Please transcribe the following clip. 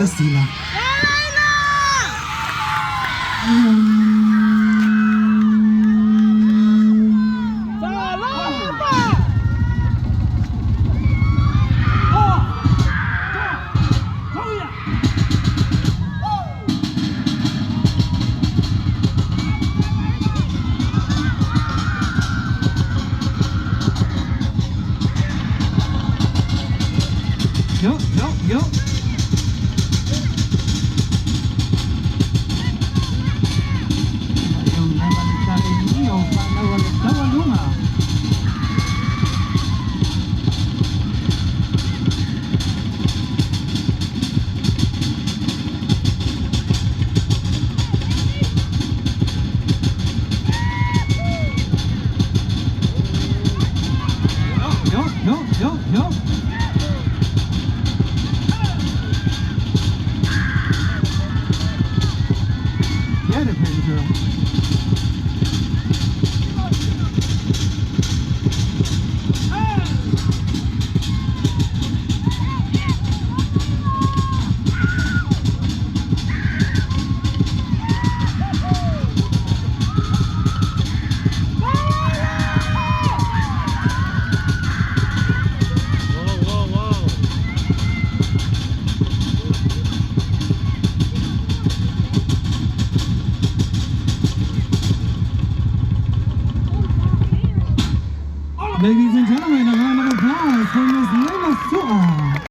sila. Yo. Yung naman sa inyo, nawalunga. Yo. Get it, baby girl. Ladies and gentlemen, a round of applause for Miss